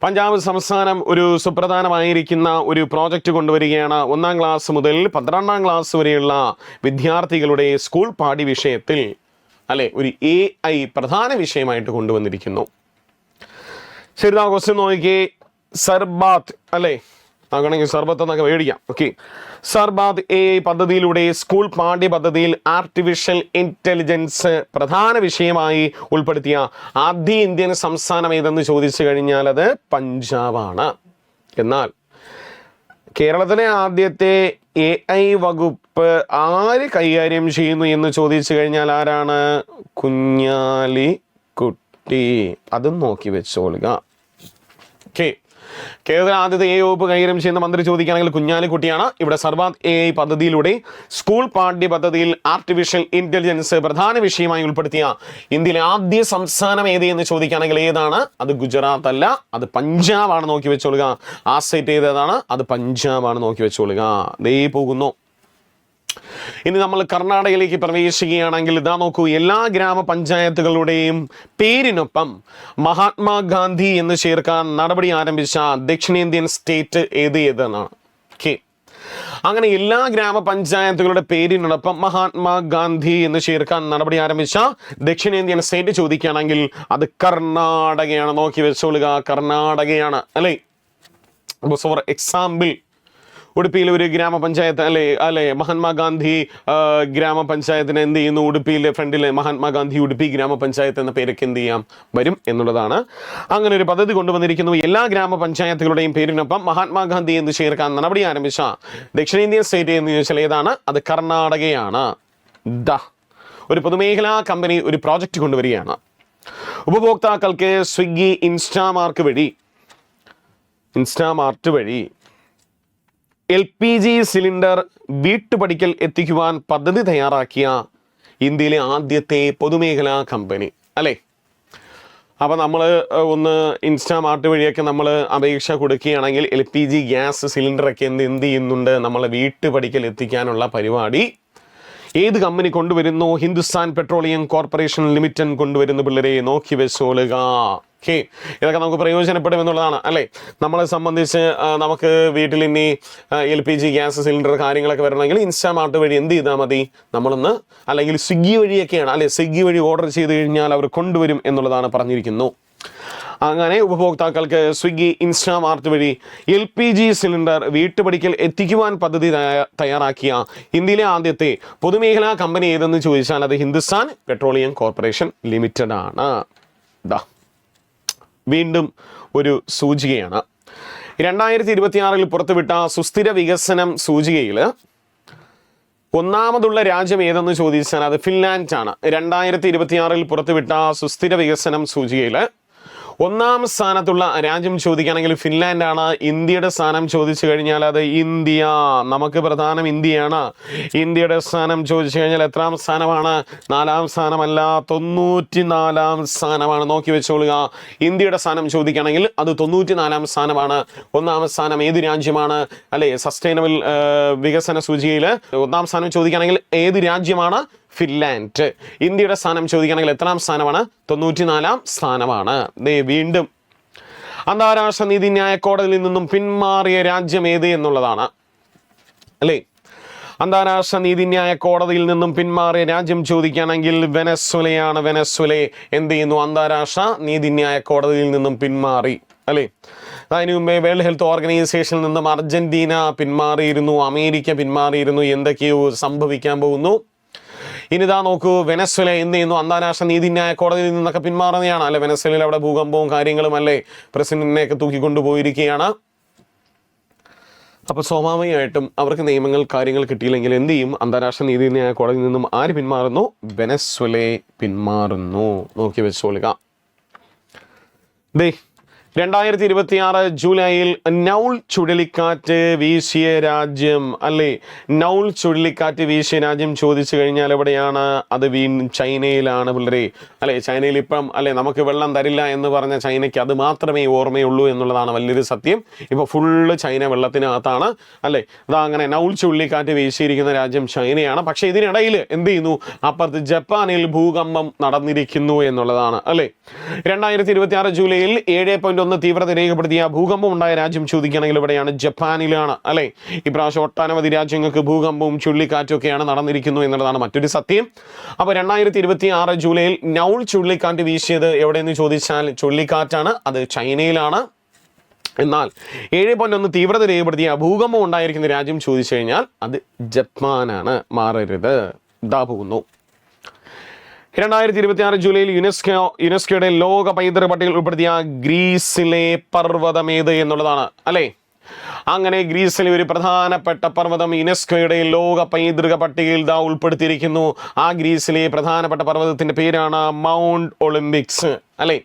പഞ്ചാബ് സംസ്ഥാനം ഒരു സുപ്രധാനമായിരിക്കുന്ന ഒരു പ്രോജക്റ്റ് കൊണ്ടുവരികയാണ്. 1ാം ക്ലാസ് മുതൽ 12ാം ക്ലാസ് വരെയുള്ള വിദ്യാർത്ഥികളുടെ സ്കൂൾ പാഠ്യവിഷയത്തിൽ അല്ലെ ഒരു AI പ്രധാന വിഷയമായിട്ട് കൊണ്ടുവന്നിരിക്കുന്നു. ശരി, ആ ക്വസ്റ്റ്യൻ നോക്കിയേ. സർബാത്ത് അല്ലേ? അങ്ങനെയെങ്കിൽ സർബത്ത് എന്നൊക്കെ മേടിക്കാം. ഓക്കെ, സർബാത്ത് AI പദ്ധതിയിലൂടെ സ്കൂൾ പാഠ്യപദ്ധതിയിൽ ആർട്ടിഫിഷ്യൽ ഇന്റലിജൻസ് പ്രധാന വിഷയമായി ഉൾപ്പെടുത്തിയ ആദ്യ ഇന്ത്യൻ സംസ്ഥാനം ഏതെന്ന് ചോദിച്ചു കഴിഞ്ഞാൽ അത് പഞ്ചാബാണ്. എന്നാൽ കേരളത്തിലെ ആദ്യത്തെ AI വകുപ്പ് ആര് കൈകാര്യം ചെയ്യുന്നു എന്ന് ചോദിച്ചു കഴിഞ്ഞാൽ ആരാണ്? കുഞ്ഞാലിക്കുട്ടി. അതും നോക്കി വെച്ചോളുക. ഓക്കെ, കേരള ആദ്യത്തെ AI വകുപ്പ് കൈകാര്യം ചെയ്യുന്ന മന്ത്രി ചോദിക്കുകയാണെങ്കിൽ കുഞ്ഞാലിക്കുട്ടിയാണ്. ഇവിടെ സർബാത്ത് AI പദ്ധതിയിലൂടെ സ്കൂൾ പാഠ്യപദ്ധതിയിൽ ആർട്ടിഫിഷ്യൽ ഇന്റലിജൻസ് പ്രധാന വിഷയമായി ഉൾപ്പെടുത്തിയ ഇന്ത്യയിലെ ആദ്യ സംസ്ഥാനം ഏത് എന്ന് ചോദിക്കുകയാണെങ്കിൽ ഏതാണ്? അത് ഗുജറാത്ത് അല്ല, അത് പഞ്ചാബാണ്. നോക്കി വെച്ചോളുക. ആ സ്റ്റേറ്റ് ഏതാണ്? അത് പഞ്ചാബാണ്. നോക്കി വെച്ചോളുക. ദേ പോകുന്നു. ഇനി നമ്മൾ കർണാടകയിലേക്ക് പ്രവേശിക്കുകയാണെങ്കിൽ ഇതാ നോക്കൂ. എല്ലാ ഗ്രാമപഞ്ചായത്തുകളുടെയും പേരിനൊപ്പം മഹാത്മാഗാന്ധി എന്ന് ചേർക്കാൻ നടപടി ആരംഭിച്ച ദക്ഷിണേന്ത്യൻ സ്റ്റേറ്റ് ഏതെന്നാണ്. ഓക്കെ, അങ്ങനെ എല്ലാ ഗ്രാമപഞ്ചായത്തുകളുടെ പേരിനോടൊപ്പം മഹാത്മാഗാന്ധി എന്ന് ചേർക്കാൻ നടപടി ആരംഭിച്ച ദക്ഷിണേന്ത്യൻ സ്റ്റേറ്റ് ചോദിക്കുകയാണെങ്കിൽ അത് കർണാടകയാണ്. നോക്കി വെച്ചോളുക. കർണാടകയാണ് അല്ലേ? ഫോർ എക്സാമ്പിൾ, ഉടുപ്പിയിലെ ഒരു ഗ്രാമപഞ്ചായത്ത് അല്ലെ മഹാത്മാഗാന്ധി ഗ്രാമപഞ്ചായത്തിന് എന്ത് ചെയ്യുന്നു? ഉടുപ്പിയിലെ ഫ്രണ്ടിലെ മഹാത്മാഗാന്ധി ഉടുപ്പി ഗ്രാമപഞ്ചായത്ത് എന്ന പേരൊക്കെ എന്ത് ചെയ്യാം? വരും എന്നുള്ളതാണ്. അങ്ങനെ ഒരു പദ്ധതി കൊണ്ടുവന്നിരിക്കുന്നു. എല്ലാ ഗ്രാമപഞ്ചായത്തുകളുടെയും പേരിനൊപ്പം മഹാത്മാഗാന്ധി എന്ന് ചേർക്കാൻ നടപടി ആരംഭിച്ച ദക്ഷിണേന്ത്യൻ സ്റ്റേറ്റ് എന്ന് ചോദിച്ചാൽ ഏതാണ്? അത് കർണാടകയാണ്. ഒരു പൊതുമേഖലാ കമ്പനി ഒരു പ്രോജക്റ്റ് കൊണ്ടുവരികയാണ്. ഉപഭോക്താക്കൾക്ക് സ്വിഗ്ഗി ഇൻസ്റ്റാമാർട്ട് വഴി LPG സിലിണ്ടർ വീട്ടുപടിക്കൽ എത്തിക്കുവാൻ പദ്ധതി തയ്യാറാക്കിയ ഇന്ത്യയിലെ ആദ്യത്തെ പൊതുമേഖലാ കമ്പനി അല്ലേ? അപ്പോൾ നമ്മൾ ഒന്ന് ഇൻസ്റ്റാമാർട്ട് വഴിയൊക്കെ നമ്മൾ അപേക്ഷ കൊടുക്കുകയാണെങ്കിൽ LPG ഗ്യാസ് സിലിണ്ടറൊക്കെ എന്ത് ചെയ്യുന്നുണ്ട്? നമ്മളെ വീട്ടുപടിക്കൽ എത്തിക്കാനുള്ള പരിപാടി ഏത് കമ്പനി കൊണ്ടുവരുന്നു? ഹിന്ദുസ്ഥാൻ പെട്രോളിയം കോർപ്പറേഷൻ ലിമിറ്റഡ് കൊണ്ടുവരുന്നു. പിള്ളേരെ നോക്കി വെച്ചോളുക. ഓക്കെ, ഇതൊക്കെ നമുക്ക് പ്രയോജനപ്പെടും എന്നുള്ളതാണ് അല്ലേ? നമ്മളെ സംബന്ധിച്ച് നമുക്ക് വീട്ടിൽ ഇനി LPG ഗ്യാസ് സിലിണ്ടർ കാര്യങ്ങളൊക്കെ വരണമെങ്കിൽ ഇൻസ്റ്റാമാർട്ട് വഴി എന്ത് ചെയ്താൽ മതി? നമ്മളൊന്ന് അല്ലെങ്കിൽ സ്വിഗ്ഗി വഴിയൊക്കെയാണ് അല്ലെ? സ്വിഗ്ഗി വഴി ഓർഡർ ചെയ്ത് കഴിഞ്ഞാൽ അവർ കൊണ്ടുവരും എന്നുള്ളതാണ് പറഞ്ഞിരിക്കുന്നു. അങ്ങനെ ഉപഭോക്താക്കൾക്ക് സ്വിഗ്ഗി ഇൻസ്റ്റാമാർട്ട് വഴി LPG സിലിണ്ടർ വീട്ടുപടിക്കൽ എത്തിക്കുവാൻ പദ്ധതി തയ്യാറാക്കിയ ഇന്ത്യയിലെ ആദ്യത്തെ പൊതുമേഖലാ കമ്പനി ഏതെന്ന് ചോദിച്ചാൽ അത് ഹിന്ദുസ്ഥാൻ പെട്രോളിയം കോർപ്പറേഷൻ ലിമിറ്റഡ് ആണ്. വീണ്ടും ഒരു സൂചികയാണ്. 2026 പുറത്തുവിട്ട സുസ്ഥിര വികസനം സൂചികയിൽ ഒന്നാമതുള്ള രാജ്യം ഏതെന്ന് ചോദിച്ചാൽ അത് ഫിൻലാൻഡ് ആണ്. 2026 പുറത്തുവിട്ട സുസ്ഥിര വികസനം സൂചികയിൽ ഒന്നാം സ്ഥാനത്തുള്ള രാജ്യം ചോദിക്കുകയാണെങ്കിൽ ഫിൻലാൻഡ് ആണ്. ഇന്ത്യയുടെ സ്ഥാനം ചോദിച്ചു കഴിഞ്ഞാൽ അത് ഇന്ത്യ. നമുക്ക് പ്രധാനം ഇന്ത്യയാണ്. ഇന്ത്യയുടെ സ്ഥാനം ചോദിച്ചു കഴിഞ്ഞാൽ എത്രാം സ്ഥാനമാണ്? 4ാം സ്ഥാനമല്ല, 94ാം സ്ഥാനമാണ്. നോക്കി വെച്ചോളുക. ഇന്ത്യയുടെ സ്ഥാനം ചോദിക്കുകയാണെങ്കിൽ അത് 94ാം സ്ഥാനമാണ്. ഒന്നാം സ്ഥാനം ഏത് രാജ്യമാണ്? അല്ലെ, സസ്റ്റൈനബിൾ വികസന സൂചികയിൽ ഒന്നാം സ്ഥാനം ചോദിക്കുകയാണെങ്കിൽ ഏത് രാജ്യമാണ്? ഫിൻലാൻഡ്. ഇന്ത്യയുടെ സ്ഥാനം ചോദിക്കുകയാണെങ്കിൽ എത്രാം സ്ഥാനമാണ്? 94ാം സ്ഥാനമാണ്. വീണ്ടും അന്താരാഷ്ട്ര നീതിന്യായ കോടതിയിൽ നിന്നും പിന്മാറിയ രാജ്യം ഏത് എന്നുള്ളതാണ്. അല്ലേ, അന്താരാഷ്ട്ര നീതിന്യായ കോടതിയിൽ നിന്നും പിന്മാറിയ രാജ്യം ചോദിക്കുകയാണെങ്കിൽ വെനസ്വലയാണ്. വെനസ്വലെ എന്ത് ചെയ്യുന്നു? അന്താരാഷ്ട്ര നീതിന്യായ കോടതിയിൽ നിന്നും പിന്മാറി. അല്ലേ, അതിനു മുമ്പേ വേൾഡ് ഹെൽത്ത് ഓർഗനൈസേഷനിൽ നിന്നും അർജന്റീന പിന്മാറിയിരുന്നു, അമേരിക്ക പിന്മാറിയിരുന്നു. എന്തൊക്കെയോ സംഭവിക്കാൻ പോകുന്നു. ഇനിതാ നോക്കൂ, വെനസ്വല എന്ത് ചെയ്യുന്നു? അന്താരാഷ്ട്ര നീതിന്യായ കോടതിയിൽ നിന്നൊക്കെ പിന്മാറുന്നതാണ്. അല്ലെ, വെനസ്വലയിൽ അവിടെ ഭൂകമ്പവും കാര്യങ്ങളും അല്ലേ, പ്രസിഡന്റിനെയൊക്കെ തൂക്കിക്കൊണ്ടുപോയിരിക്കുകയാണ്. അപ്പോൾ സ്വാഭാവികമായിട്ടും അവർക്ക് നിയമങ്ങൾ കാര്യങ്ങൾ കിട്ടിയില്ലെങ്കിൽ എന്ത് ചെയ്യും? അന്താരാഷ്ട്ര നീതിന്യായ കോടതിയിൽ നിന്നും ആര് പിന്മാറുന്നു? വെനസ്വലെ പിന്മാറുന്നു. നോക്കി വെച്ചോളുക. 2026 ജൂലൈയിൽ നൗൾ ചുഴലിക്കാറ്റ് വീശിയ രാജ്യം. അല്ലേ, നൗൾ ചുഴലിക്കാറ്റ് വീശിയ രാജ്യം ചോദിച്ചു കഴിഞ്ഞാൽ എവിടെയാണ്? അത് ചൈനയിലാണ് പിള്ളേരെ. അല്ലെ, ചൈനയിൽ ഇപ്പം അല്ലെ നമുക്ക് വെള്ളം തരില്ല എന്ന് പറഞ്ഞ ചൈനയ്ക്ക് അത് മാത്രമേ ഓർമ്മയുള്ളൂ എന്നുള്ളതാണ് വലിയൊരു സത്യം. ഇപ്പോൾ ഫുള്ള് ചൈന വെള്ളത്തിനകത്താണ്. അല്ലെ, അതാ അങ്ങനെ നൗൾ ചുഴലിക്കാറ്റ് വീശിയിരിക്കുന്ന രാജ്യം ചൈനയാണ്. പക്ഷേ ഇതിനിടയിൽ എന്ത് ചെയ്യുന്നു? അപ്പുറത്ത് ജപ്പാനിൽ ഭൂകമ്പം നടന്നിരിക്കുന്നു എന്നുള്ളതാണ്. അല്ലെ, 2026 ജൂലൈയിൽ 7.1 തീവ്രത രേഖപ്പെടുത്തിയ ഭൂകമ്പം ഉണ്ടായ രാജ്യം ചോദിക്കുകയാണെങ്കിൽ ഇവിടെയാണ്, ജപ്പാനിലാണ്. അല്ലെ, ഇപ്രാവശ്യം ഒട്ടനവധി രാജ്യങ്ങൾക്ക് ഭൂകമ്പവും ചുഴലിക്കാറ്റും ഒക്കെയാണ് നടന്നിരിക്കുന്നു എന്നുള്ളതാണ് മറ്റൊരു സത്യം. അപ്പോൾ 2026 ജൂലൈയിൽ നൗൾ ചുഴലിക്കാറ്റ് വീശിയത് എവിടെയെന്ന് ചോദിച്ചാൽ ചുഴലിക്കാറ്റാണ്, അത് ചൈനയിലാണ്. എന്നാൽ 7.1 തീവ്രത രേഖപ്പെടുത്തിയ ഭൂകമ്പം ഉണ്ടായിരിക്കുന്ന രാജ്യം ചോദിച്ചു കഴിഞ്ഞാൽ അത് ജപ്പാനാണ്. മാറരുത്. ഇതാ പോകുന്നു. 2026 ജൂലൈയിൽ യുനെസ്കോയുടെ ലോക പൈതൃക പട്ടികയിൽ ഉൾപ്പെടുത്തിയ ഗ്രീസിലെ പർവ്വതമേത് എന്നുള്ളതാണ്. അല്ലേ, അങ്ങനെ ഗ്രീസിലെ ഒരു പ്രധാനപ്പെട്ട പർവ്വതം യുനെസ്കോയുടെ ലോക പൈതൃക പട്ടികയിൽ ഉൾപ്പെടുത്തിയിരിക്കുന്നു. ആ ഗ്രീസിലെ പ്രധാനപ്പെട്ട പർവ്വതത്തിന്റെ പേരാണ് മൗണ്ട് ഒളിമ്പിക്സ്. അല്ലേ,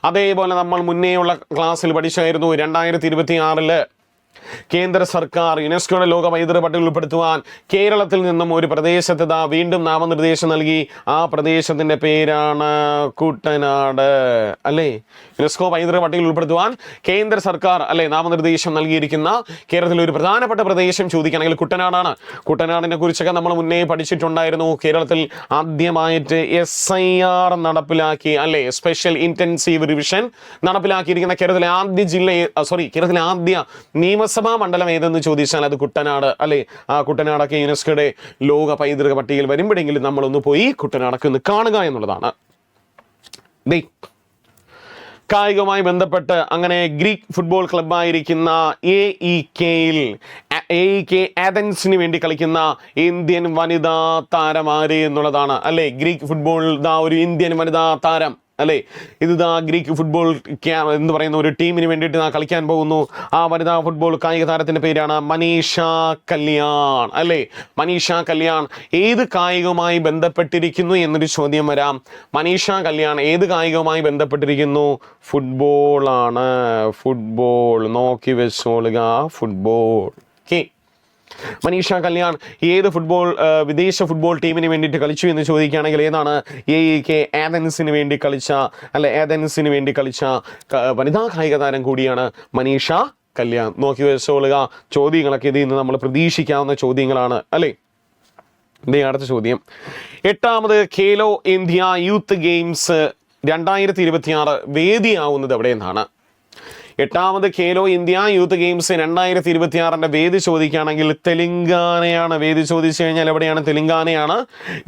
അതേപോലെ നമ്മൾ മുന്നേയുള്ള ക്ലാസ്സിൽ പഠിച്ചായിരുന്നു 2026 കേന്ദ്ര സർക്കാർ യുനെസ്കോയുടെ ലോക പൈതൃക പട്ടികയിൽ ഉൾപ്പെടുത്തുവാൻ കേരളത്തിൽ നിന്നും ഒരു പ്രദേശത്ത് വീണ്ടും നാമനിർദ്ദേശം നൽകി. ആ പ്രദേശത്തിന്റെ പേരാണ് കുട്ടനാട്. അല്ലേ, യുനെസ്കോ പൈതൃക പട്ടികയിൽ ഉൾപ്പെടുത്തുവാൻ കേന്ദ്ര സർക്കാർ അല്ലെ നാമനിർദ്ദേശം നൽകിയിരിക്കുന്ന കേരളത്തിൽ ഒരു പ്രധാനപ്പെട്ട പ്രദേശം ചോദിക്കുകയാണെങ്കിൽ കുട്ടനാടാണ്. കുട്ടനാടിനെ കുറിച്ചൊക്കെ നമ്മൾ മുന്നേ പഠിച്ചിട്ടുണ്ടായിരുന്നു. കേരളത്തിൽ ആദ്യമായിട്ട് SIR നടപ്പിലാക്കി, അല്ലെ, സ്പെഷ്യൽ ഇന്റൻസീവ് റിവിഷൻ നടപ്പിലാക്കിയിരിക്കുന്ന കേരളത്തിലെ ആദ്യ നിയമസഭാ മണ്ഡലം ഏതെന്ന് ചോദിച്ചാൽ അത് കുട്ടനാട്. അല്ലെ, ആ കുട്ടനാടൊക്കെ യുനെസ്കോയുടെ ലോക പൈതൃക പട്ടികയിൽ വരുമ്പോഴെങ്കിലും നമ്മളൊന്ന് പോയി കുട്ടനാടൊക്കെ ഒന്ന് കാണുക എന്നുള്ളതാണ്. കായികവുമായി ബന്ധപ്പെട്ട് അങ്ങനെ ഗ്രീക്ക് ഫുട്ബോൾ ക്ലബ്ബായിരിക്കുന്ന AEK ആഥൻസിന് വേണ്ടി കളിക്കുന്ന ഇന്ത്യൻ വനിതാ താരം ആര് എന്നുള്ളതാണ്. അല്ലെ, ഗ്രീക്ക് ഫുട്ബോൾ ഒരു ഇന്ത്യൻ വനിതാ താരം. അല്ലെ, ഇത് ഗ്രീക്ക് ഫുട്ബോൾ എന്ന് പറയുന്ന ഒരു ടീമിന് വേണ്ടിയിട്ട് കളിക്കാൻ പോകുന്നു. ആ വനിതാ ഫുട്ബോൾ കായിക താരത്തിന്റെ പേരാണ് മനീഷ കല്യാൺ. അല്ലെ, മനീഷ കല്യാൺ ഏത് കായികവുമായി ബന്ധപ്പെട്ടിരിക്കുന്നു എന്നൊരു ചോദ്യം വരാം. മനീഷ കല്യാൺ ഏത് കായികവുമായി ബന്ധപ്പെട്ടിരിക്കുന്നു? ഫുട്ബോൾ ആണ്. ഫുട്ബോൾ. നോക്കി വെച്ചോളുക, ഫുട്ബോൾ. ഓക്കെ, മനീഷ കല്യാൺ ഏത് വിദേശ ഫുട്ബോൾ ടീമിന് വേണ്ടിയിട്ട് കളിച്ചു എന്ന് ചോദിക്കുകയാണെങ്കിൽ ഏതാണ്? AEK ആഥൻസിന് വേണ്ടി കളിച്ച വനിതാ കായിക താരം കൂടിയാണ് മനീഷ കല്യാൺ. നോക്കി വെച്ചോളുക. ചോദ്യങ്ങളൊക്കെ ഇതിൽ നിന്ന് നമ്മൾ പ്രതീക്ഷിക്കാവുന്ന ചോദ്യങ്ങളാണ്. അല്ലേ, അടുത്ത ചോദ്യം, 8ാമത് ഖേലോ ഇന്ത്യ യൂത്ത് ഗെയിംസ് 2026 വേദിയാവുന്നത് എവിടെയെന്നാണ്? 8ാമത് ഖേലോ ഇന്ത്യ യൂത്ത് ഗെയിംസ് 2026 വേദി ചോദിക്കുകയാണെങ്കിൽ തെലങ്കാനയാണ്. വേദി ചോദിച്ചു കഴിഞ്ഞാൽ എവിടെയാണ്? തെലങ്കാനയാണ്.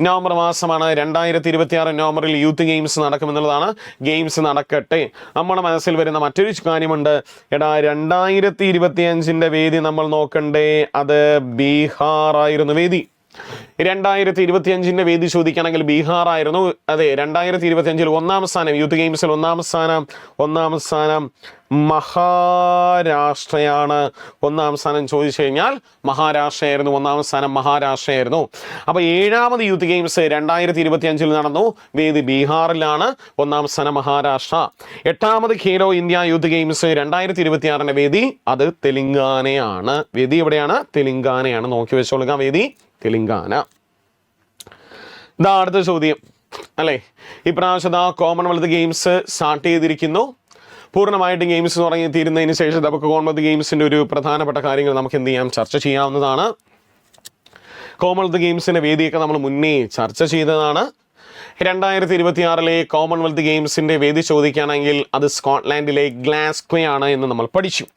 നവംബർ മാസമാണ് 2026 നവംബറിൽ യൂത്ത് ഗെയിംസ് നടക്കുമെന്നുള്ളതാണ്. ഗെയിംസ് നടക്കട്ടെ. നമ്മുടെ മനസ്സിൽ വരുന്ന മറ്റൊരു കാര്യമുണ്ട്. 2025 വേദി നമ്മൾ നോക്കണ്ടേ? അത് ബീഹാർ ആയിരുന്നു വേദി. 2025 വേദി ചോദിക്കുകയാണെങ്കിൽ ബീഹാർ ആയിരുന്നു. അതെ, 2025 ഒന്നാം സ്ഥാനം യൂത്ത് ഗെയിംസിൽ ഒന്നാം സ്ഥാനം മഹാരാഷ്ട്രയാണ്. ഒന്നാം സ്ഥാനം ചോദിച്ചു കഴിഞ്ഞാൽ മഹാരാഷ്ട്രയായിരുന്നു. ഒന്നാം സ്ഥാനം മഹാരാഷ്ട്രയായിരുന്നു. അപ്പൊ 7ാമത് യൂത്ത് ഗെയിംസ് 2025 നടന്നു. വേദി ബീഹാറിലാണ്. ഒന്നാം സ്ഥാനം മഹാരാഷ്ട്ര. 8ാമത് ഖേലോ ഇന്ത്യ യൂത്ത് ഗെയിംസ് 2026 വേദി അത് തെലങ്കാനയാണ്. വേദി എവിടെയാണ്? തെലങ്കാനയാണ്. നോക്കി വെച്ചോളുക, വേദി തെലങ്കാന. ഇതാ അടുത്ത ചോദ്യം അല്ലേ. ഇപ്രാവശ്യത്തെ കോമൺവെൽത്ത് ഗെയിംസ് സ്റ്റാർട്ട് ചെയ്തിരിക്കുന്നു. പൂർണ്ണമായിട്ട് ഗെയിംസ് തുടങ്ങി തീരുന്നതിന് ശേഷം നമുക്ക് കോമൺവെൽത്ത് ഗെയിംസിന്റെ ഒരു പ്രധാനപ്പെട്ട കാര്യങ്ങൾ നമുക്ക് എന്ത് ചെയ്യാം, ചർച്ച ചെയ്യാവുന്നതാണ്. കോമൺവെൽത്ത് ഗെയിംസിന്റെ വേദിയൊക്കെ നമ്മൾ മുന്നേ ചർച്ച ചെയ്തതാണ്. 2026 കോമൺവെൽത്ത് ഗെയിംസിന്റെ വേദി ചോദിക്കുകയാണെങ്കിൽ അത് സ്കോട്ട്ലാൻഡിലെ ഗ്ലാസ്ഗോ ആണ് എന്ന് നമ്മൾ പഠിച്ചു.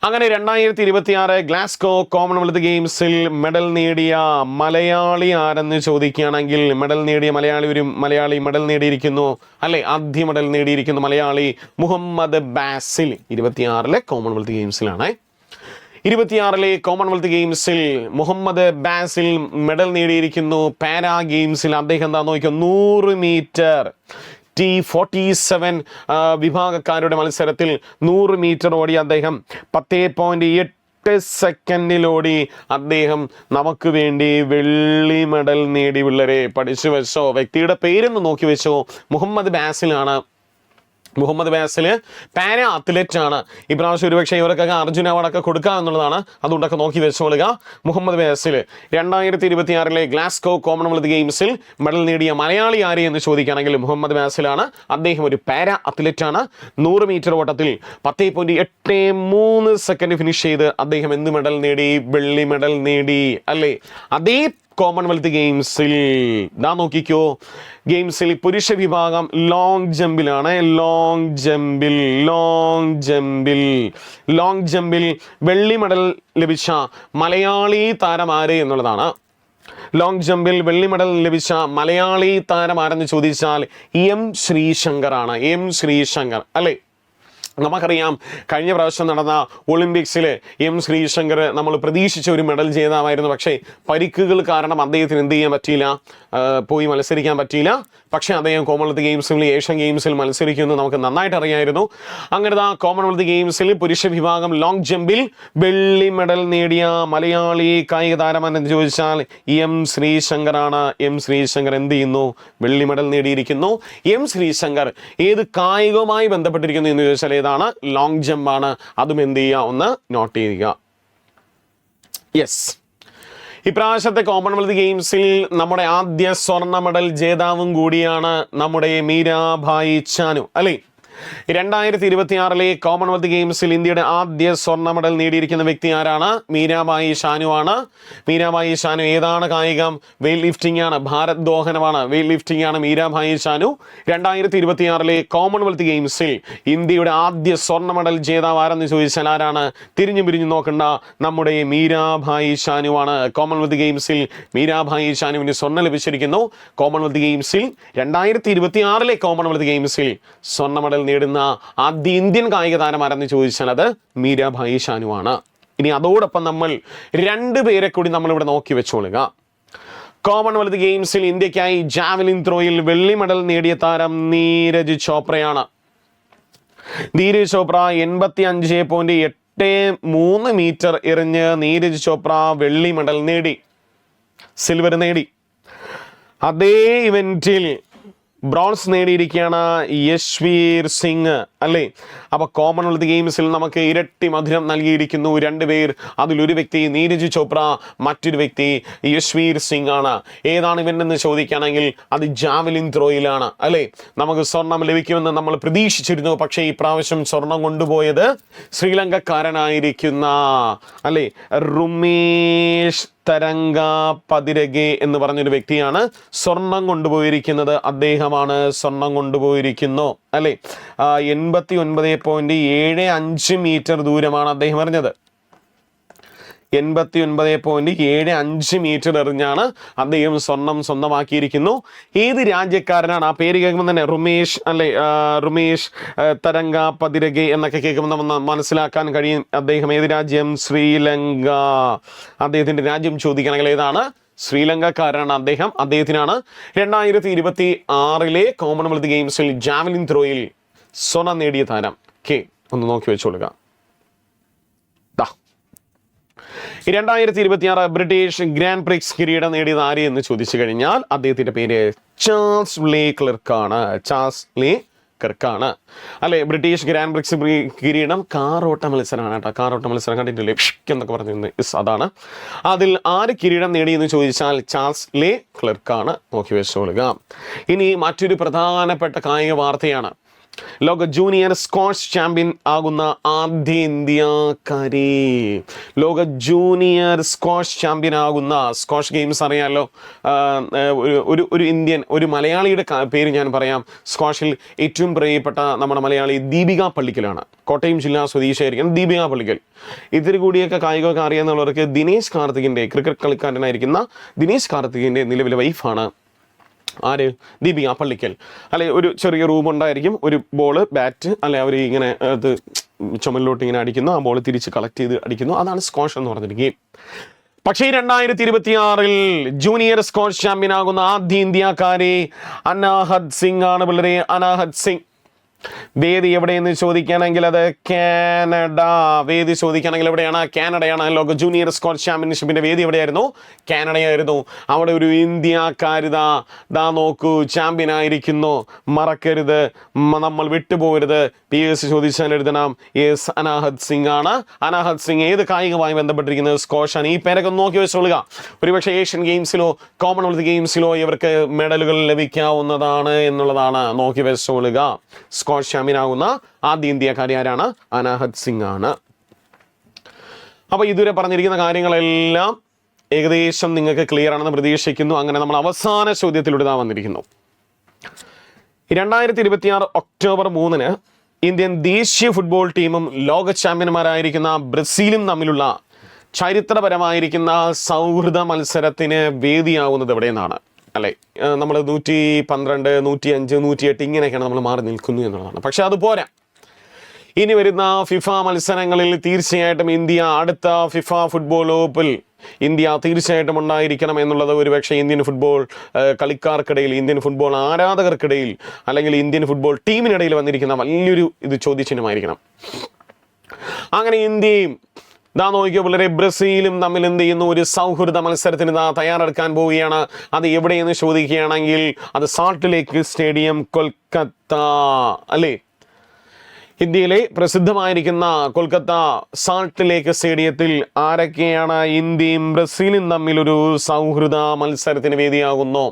അങ്ങനെ 2026 ഗ്ലാസ്ഗോ കോമൺവെൽത്ത് ഗെയിംസിൽ മെഡൽ നേടിയ മലയാളി ആരെന്ന് ചോദിക്കുകയാണെങ്കിൽ മെഡൽ നേടിയ മലയാളി മെഡൽ നേടിയിരിക്കുന്നു അല്ലെ. ആദ്യ മെഡൽ നേടിയിരിക്കുന്നു മലയാളി മുഹമ്മദ് ബാസിൽ. 26 കോമൺവെൽത്ത് ഗെയിംസിലാണ്. 26 കോമൺവെൽത്ത് ഗെയിംസിൽ മുഹമ്മദ് ബാസിൽ മെഡൽ നേടിയിരിക്കുന്നു. പാരാ ഗെയിംസിൽ അദ്ദേഹം എന്താ നോക്കിയോ, 100 മീറ്റർ T47 വിഭാഗക്കാരുടെ മത്സരത്തിൽ 100 മീറ്റർ ഓടി അദ്ദേഹം 10.8 സെക്കൻഡിലോടി അദ്ദേഹം നമുക്ക് വേണ്ടി വെള്ളി മെഡൽ നേടി. പിള്ളേരെ പഠിച്ചു വെച്ചോ, വ്യക്തിയുടെ പേരൊന്ന് നോക്കി വെച്ചോ. മുഹമ്മദ് ബാസിലാണ്. മുഹമ്മദ് ബാസിൽ പാര അത്ലറ്റ് ആണ്. ഇപ്രാവശ്യം ഒരുപക്ഷെ ഇവർക്കൊക്കെ അർജുന അവാർഡൊക്കെ കൊടുക്കുക എന്നുള്ളതാണ്. അതുകൊണ്ടൊക്കെ നോക്കി വെച്ചോളുക. മുഹമ്മദ് ബാസിൽ 2026 ഗ്ലാസ്ഗോ കോമൺവെൽത്ത് ഗെയിംസിൽ മെഡൽ നേടിയ മലയാളി ആര് എന്ന് ചോദിക്കുകയാണെങ്കിൽ മുഹമ്മദ് ബാസിലാണ്. അദ്ദേഹം ഒരു പാര അത്ലറ്റ് ആണ്. 100 മീറ്റർ ഓട്ടത്തിൽ 10.83 സെക്കൻഡ് ഫിനിഷ് ചെയ്ത് അദ്ദേഹം എന്ത് മെഡൽ നേടി? വെള്ളി മെഡൽ നേടി അല്ലേ. അതേ കോമൺവെൽത്ത് ഗെയിംസിൽ ദാ നോക്കിക്കോ, ഗെയിംസിൽ പുരുഷ വിഭാഗം ലോങ് ജമ്പിലാണ്. ലോങ് ജമ്പിൽ വെള്ളി മെഡൽ ലഭിച്ച മലയാളി താരം ആര് എന്നുള്ളതാണ്. ലോങ് ജമ്പിൽ വെള്ളി മെഡൽ ലഭിച്ച മലയാളി താരം ആരെന്ന് ചോദിച്ചാൽ എം ശ്രീശങ്കർ ആണ്. എം ശ്രീശങ്കർ അല്ലേ. നമുക്കറിയാം കഴിഞ്ഞ പ്രാവശ്യം നടന്ന ഒളിമ്പിക്സിൽ എം ശ്രീശങ്കർ നമ്മൾ പ്രതീക്ഷിച്ച ഒരു മെഡൽ ജേതാവായിരുന്നു. പക്ഷേ പരിക്കുകൾ കാരണം അദ്ദേഹത്തിന് എന്ത് ചെയ്യാൻ പറ്റിയില്ല, പോയി മത്സരിക്കാൻ പറ്റിയില്ല. പക്ഷേ അദ്ദേഹം കോമൺവെൽത്ത് ഗെയിംസിൽ ഏഷ്യൻ ഗെയിംസിൽ മത്സരിക്കുമെന്ന് നമുക്ക് നന്നായിട്ട് അറിയായിരുന്നു. അങ്ങനത്തെ കോമൺവെൽത്ത് ഗെയിംസിൽ പുരുഷ വിഭാഗം ലോങ് ജമ്പിൽ വെള്ളി മെഡൽ നേടിയ മലയാളി കായിക താരമെന്ന് ചോദിച്ചാൽ എം ശ്രീശങ്കർ ആണ്. എം ശ്രീശങ്കർ എന്ത് ചെയ്യുന്നു? വെള്ളി മെഡൽ നേടിയിരിക്കുന്നു. എം ശ്രീശങ്കർ ഏത് കായികവുമായി ബന്ധപ്പെട്ടിരിക്കുന്നു എന്ന് ചോദിച്ചാൽ ഏതാണ്? ലോങ് ജമ്പ് ആണ്. അതും എന്ത് ചെയ്യുക, ഒന്ന് നോട്ട് ചെയ്യുക. യെസ്, ഇപ്രാവശ്യത്തെ കോമൺവെൽത്ത് ഗെയിംസിൽ നമ്മുടെ ആദ്യ സ്വർണ്ണ മെഡൽ ജേതാവും കൂടിയാണ് നമ്മുടെ മീരാഭായി ചാനു അല്ലേ. 2026 കോമൺവെൽത്ത് ഗെയിംസിൽ ഇന്ത്യയുടെ ആദ്യ സ്വർണ്ണ മെഡൽ നേടിയിരിക്കുന്ന വ്യക്തി ആരാണ്? മീരാഭായി ചാനു ആണ്. മീരാഭായി ചാനു ഏതാണ് കായികം? വെയിറ്റ് ലിഫ്റ്റിംഗ് ആണ്. ഭാരത് ദോഹനമാണ്. വെയിറ്റ് ലിഫ്റ്റിംഗ് ആണ് മീരാഭായി ചാനു. 2026 കോമൺവെൽത്ത് ഗെയിംസിൽ ഇന്ത്യയുടെ ആദ്യ സ്വർണ്ണ മെഡൽ ജേതാവ് ആരെന്ന് ചോദിച്ചാൽ ആരാണ്? തിരിഞ്ഞു പിരിഞ്ഞു നോക്കണ്ട, നമ്മുടെ മീരാഭായി ചാനു ആണ്. കോമൺവെൽത്ത് ഗെയിംസിൽ മീരാഭായി ചാനുവിന് സ്വർണ്ണം ലഭിച്ചിരിക്കുന്നു. കോമൺവെൽത്ത് ഗെയിംസിൽ 2026 കോമൺവെൽത്ത് ഗെയിംസിൽ സ്വർണ്ണ മെഡൽ നേടുന്ന ആദ്യ ഇന്ത്യൻ കായിക താരം ആരെന്ന് ചോദിച്ചാൽ അത് മീരാഭായി ചാനു ആണ്. ഇനി അതോടൊപ്പം നമ്മൾ 2 പേരെ കൂടി നമ്മളിവിടെ നോക്കി വെച്ചോളുക. കോമൺവെൽത്ത് ഗെയിംസിൽ ഇന്ത്യക്കായി ജാവലിൻ ത്രോയിൽ വെള്ളി മെഡൽ നേടിയ താരം നീരജ് ചോപ്രയാണ്. നീരജ് ചോപ്ര 85.83 മീറ്റർ എറിഞ്ഞ് നീരജ് ചോപ്ര വെള്ളി മെഡൽ നേടി, സിൽവർ നേടി. അതേ ഇവന്റിൽ ബ്രോൺസ് നേടിയിരിക്കുകയാണ് യശ്വീർ സിംഗ് അല്ലേ. അപ്പൊ കോമൺവെൽത്ത് ഗെയിംസിൽ നമുക്ക് ഇരട്ടി മധുരം നൽകിയിരിക്കുന്നു 2 പേർ. അതിലൊരു വ്യക്തി നീരജ് ചോപ്ര, മറ്റൊരു വ്യക്തി യശ്വീർ സിംഗ് ആണ്. ഏതാണ് ഇവന്റെന്ന് ചോദിക്കുകയാണെങ്കിൽ അത് ജാവലിൻ ത്രോയിലാണ് അല്ലേ. നമുക്ക് സ്വർണം ലഭിക്കുമെന്ന് നമ്മൾ പ്രതീക്ഷിച്ചിരുന്നു. പക്ഷേ ഈ പ്രാവശ്യം സ്വർണം കൊണ്ടുപോയത് ശ്രീലങ്കക്കാരനായിരിക്കുന്ന അല്ലേ റുമേഷ് തരംഗ പതിരകെ എന്ന് പറഞ്ഞൊരു വ്യക്തിയാണ് സ്വർണം കൊണ്ടുപോയിരിക്കുന്നത്. അദ്ദേഹമാണ് സ്വർണം കൊണ്ടുപോയിരിക്കുന്നു അല്ലെ. 89.75 മീറ്റർ ദൂരമാണ് അദ്ദേഹം എറിഞ്ഞത്. 89.75 മീറ്റർ എറിഞ്ഞാണ് അദ്ദേഹം സ്വർണം സ്വന്തമാക്കിയിരിക്കുന്നു. ഏത് രാജ്യക്കാരനാണ്? ആ പേര് കേൾക്കുമ്പോൾ തന്നെ റുമേഷ് അല്ലെ, റുമേഷ് തരംഗ പതിരകെ എന്നൊക്കെ കേൾക്കുമ്പോൾ നമ്മൾ മനസ്സിലാക്കാൻ കഴിയും അദ്ദേഹം ഏത് രാജ്യം? ശ്രീലങ്ക. അദ്ദേഹത്തിന്റെ രാജ്യം ചോദിക്കണമെങ്കിൽ ഏതാണ്? ശ്രീലങ്കക്കാരനാണ് അദ്ദേഹം. അദ്ദേഹത്തിനാണ് 2026 കോമൺവെൽത്ത് ഗെയിംസിൽ ജാവലിൻ ത്രോയിൽ സ്വർണം നേടിയ താരം. ഒന്ന് നോക്കി വെച്ചോളുക. 2026 ബ്രിട്ടീഷ് ഗ്രാൻഡ് പ്രിക്സ് കിരീടം നേടിയത് ആര് എന്ന് ചോദിച്ചു കഴിഞ്ഞാൽ അദ്ദേഹത്തിന്റെ പേര് ചാൾസ് ലേ ക്ലർക്കാണ്. അല്ലെ, ബ്രിട്ടീഷ് ഗ്രാൻഡ് പ്രിക്സ് കിരീടം കാറോട്ട മത്സരമാണ് കേട്ടോ. കാറോട്ട മത്സരം കണ്ടിട്ടില്ലേ എന്നൊക്കെ പറഞ്ഞിരുന്നു. അതാണ്. അതിൽ ആര് കിരീടം നേടിയെന്ന് ചോദിച്ചാൽ ചാൾസ് ലേ ക്ലർക്കാണ്. നോക്കി വെച്ചോളുക. ഇനി മറ്റൊരു പ്രധാനപ്പെട്ട കായിക വാർത്തയാണ്. ലോക ജൂനിയർ സ്ക്വാഷ് ചാമ്പ്യൻ ആകുന്ന ആദ്യ ഇന്ത്യക്കാരി. ലോക ജൂനിയർ സ്ക്വാഷ് ചാമ്പ്യൻ ആകുന്ന, സ്ക്വാഷ് ഗെയിംസ് അറിയാമല്ലോ, ഒരു മലയാളിയുടെ പേര് ഞാൻ പറയാം. സ്ക്വാഷിൽ ഏറ്റവും പ്രിയപ്പെട്ട നമ്മുടെ മലയാളി ദീപിക പള്ളിക്കലാണ്. കോട്ടയം ജില്ലാ സ്വദേശിയായിരിക്കും ദീപിക പള്ളിക്കൽ. ഇതിൽ കൂടിയൊക്കെ കായികമൊക്കെ അറിയാവുന്നവർക്ക് ദിനേശ് കാർത്തികിൻ്റെ, ക്രിക്കറ്റ് കളിക്കാരനായിരിക്കുന്ന ദിനേശ് കാർത്തികിൻ്റെ നിലവിലെ വൈഫാണ് ആര്? ദീപിക പള്ളിക്കൽ. അല്ലെ, ഒരു ചെറിയ റൂം ഉണ്ടായിരിക്കും, ഒരു ബോള്, ബാറ്റ്, അല്ലെ അവർ ഇങ്ങനെ അത് ചുമലിലോട്ട് ഇങ്ങനെ അടിക്കുന്നു, ആ ബോൾ തിരിച്ച് കളക്ട് ചെയ്ത് അടിക്കുന്നു. അതാണ് സ്ക്വാഷ് എന്ന് പറഞ്ഞൊരു ഗെയിം. പക്ഷേ 2026 ജൂനിയർ സ്ക്വാഷ് ചാമ്പ്യൻ ആകുന്ന ആദ്യ ഇന്ത്യക്കാരി അനാഹത് സിംഗ് ആണ്. പിള്ളേരെ, അനാഹത് സിംഗ്. വേദി എവിടെയെന്ന് ചോദിക്കുകയാണെങ്കിൽ അത് കാനഡ. വേദി ചോദിക്കുകയാണെങ്കിൽ എവിടെയാണ്? കാനഡയാണ്. ലോക ജൂനിയർ സ്ക്വാഷ് ചാമ്പ്യൻഷിപ്പിന്റെ വേദി എവിടെയായിരുന്നു? കാനഡയായിരുന്നു. അവിടെ ഒരു ഇന്ത്യക്കാരിതാ നോക്കൂ, ചാമ്പ്യൻ ആയിരിക്കുന്നു. മറക്കരുത്, നമ്മൾ വിട്ടുപോകരുത്. PS ചോദിച്ചാൽ എഴുതണം യെസ്, അനാഹത് സിംഗ് ആണ്. അനാഹത് സിംഗ് ഏത് കായികമായി ബന്ധപ്പെട്ടിരിക്കുന്നത്? സ്ക്വാഷാണ്. ഈ പേരൊക്കെ നോക്കി വെച്ചോളുക. ഒരുപക്ഷെ ഏഷ്യൻ ഗെയിംസിലോ കോമൺവെൽത്ത് ഗെയിംസിലോ ഇവർക്ക് മെഡലുകൾ ലഭിക്കാവുന്നതാണ് എന്നുള്ളതാണ്. നോക്കി വെച്ചോളുക. സ്ക്വാഷ് ചാമ്പ്യനാകുന്ന ആദ്യ ഇന്ത്യക്കാരി ആരാണ്? അനാഹത് സിംഗ് ആണ്. അപ്പൊ ഇതുവരെ പറഞ്ഞിരിക്കുന്ന കാര്യങ്ങളെല്ലാം ഏകദേശം നിങ്ങൾക്ക് ക്ലിയർ ആണെന്ന് പ്രതീക്ഷിക്കുന്നു. അങ്ങനെ നമ്മൾ അവസാന ചോദ്യത്തിലൂടെ വന്നിരിക്കുന്നു. 2026 ഒക്ടോബർ 3 ഇന്ത്യൻ ദേശീയ ഫുട്ബോൾ ടീമും ലോക ചാമ്പ്യന്മാരായിരിക്കുന്ന ബ്രസീലും തമ്മിലുള്ള ചരിത്രപരമായിരിക്കുന്ന സൗഹൃദ മത്സരത്തിന് വേദിയാവുന്നത് എവിടെയെന്നാണ്? അല്ലെ, നമ്മൾ 112, 105, 108 ഇങ്ങനെയൊക്കെയാണ് നമ്മൾ മാറി നിൽക്കുന്നു എന്നുള്ളതാണ്. പക്ഷെ അത് പോരാ. ഇനി വരുന്ന ഫിഫ മത്സരങ്ങളിൽ തീർച്ചയായിട്ടും ഇന്ത്യ, അടുത്ത ഫിഫ ഫുട്ബോൾ ലോകകപ്പിൽ ഇന്ത്യ തീർച്ചയായിട്ടും ഉണ്ടായിരിക്കണം എന്നുള്ളത് ഒരുപക്ഷെ ഇന്ത്യൻ ഫുട്ബോൾ കളിക്കാർക്കിടയിൽ, ഇന്ത്യൻ ഫുട്ബോൾ ആരാധകർക്കിടയിൽ, അല്ലെങ്കിൽ ഇന്ത്യൻ ഫുട്ബോൾ ടീമിനിടയിൽ വന്നിരിക്കുന്ന വലിയൊരു ചോദ്യചിഹ്നമായിരിക്കണം. അങ്ങനെ ഇന്ത്യയും നോക്കിയോ പിള്ളേരെ, ബ്രസീലും തമ്മിൽ എന്ത് ചെയ്യുന്നു? ഒരു സൗഹൃദ മത്സരത്തിന് തയ്യാറെടുക്കാൻ പോവുകയാണ്. അത് എവിടെയെന്ന് ചോദിക്കുകയാണെങ്കിൽ അത് സാൾട്ട് ലേക്ക് സ്റ്റേഡിയം, കൊൽക്കത്ത. അല്ലേ, ഇന്ത്യയിലെ പ്രസിദ്ധമായിരിക്കുന്ന കൊൽക്കത്ത സാൾട്ട് ലേക്ക് സ്റ്റേഡിയത്തിൽ ആരൊക്കെയാണ് ഇന്ത്യയും ബ്രസീലും തമ്മിൽ ഒരു സൗഹൃദ മത്സരത്തിന് വേദിയാകുന്നു?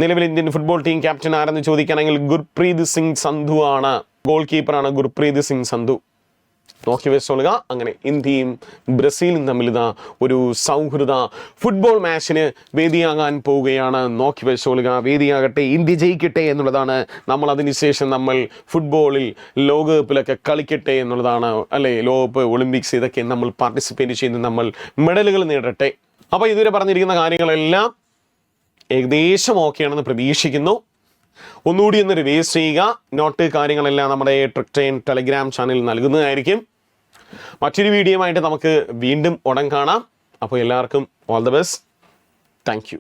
നിലവിൽ ഇന്ത്യൻ ഫുട്ബോൾ ടീം ക്യാപ്റ്റൻ ആരെന്ന് ചോദിക്കുകയാണെങ്കിൽ ഗുർപ്രീത് സിംഗ് സന്ധു ആണ്. ഗോൾ കീപ്പറാണ് ഗുർപ്രീത് സിംഗ് സന്ധു. നോക്കി വെച്ചോളുക. അങ്ങനെ ഇന്ത്യയും ബ്രസീലും തമ്മിൽ ഒരു സൗഹൃദ ഫുട്ബോൾ മാച്ചിന് വേദിയാകാൻ പോവുകയാണ്. നോക്കി വെച്ചോളുക. വേദിയാകട്ടെ, ഇന്ത്യ ജയിക്കട്ടെ എന്നുള്ളതാണ്. നമ്മൾ അതിനുശേഷം നമ്മൾ ഫുട്ബോളിൽ ലോകകപ്പിലൊക്കെ കളിക്കട്ടെ എന്നുള്ളതാണ്. അല്ലെ, ലോകകപ്പ്, ഒളിമ്പിക്സ് ഇതൊക്കെ നമ്മൾ പാർട്ടിസിപ്പേറ്റ് ചെയ്ത് നമ്മൾ മെഡലുകൾ നേടട്ടെ. അപ്പോൾ ഇതുവരെ പറഞ്ഞിരിക്കുന്ന കാര്യങ്ങളെല്ലാം ഏകദേശം ഓക്കെയാണെന്ന് പ്രതീക്ഷിക്കുന്നു. ഒന്നുകൂടി ഒന്ന് റിവൈസ് ചെയ്യുക. നോട്ട് കാര്യങ്ങളെല്ലാം നമ്മുടെ ട്രിക്ടൈൻ ടെലഗ്രാം ചാനലിൽ നൽകുന്നതായിരിക്കും. മറ്റൊരു വീഡിയോ ആയിട്ട് നമുക്ക് വീണ്ടും ഉടൻ കാണാം. അപ്പോൾ എല്ലാവർക്കും all the best. Thank you.